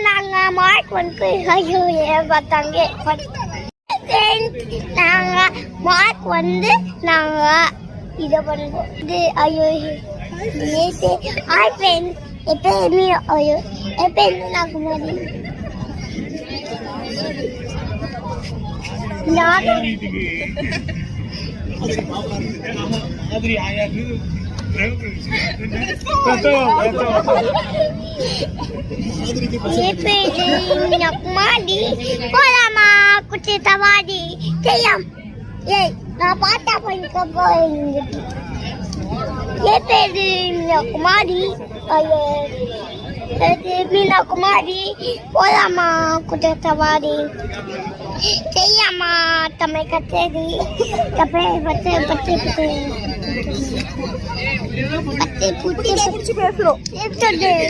நாங்க மார்க் வந்து ஐயோ பார்த்தாங்க. நாங்க மார்க் வந்து நாங்க இதை பண்ணுவோம். இது ஐயோ ஹாய் ஃப்ரெண்ட்ஸ், எப்பயுமே ஐயோ எப்பயுமே நாங்க மாதிரி Nakmadi, kolama kucing tawadi, kayam. Yey, napata pun kaboy. Ye pedi nakmadi, aye. Pedi nakmadi, kolama kucing tawadi. Kayama tamai katedi, kape bate. Bate putih. Itu deh.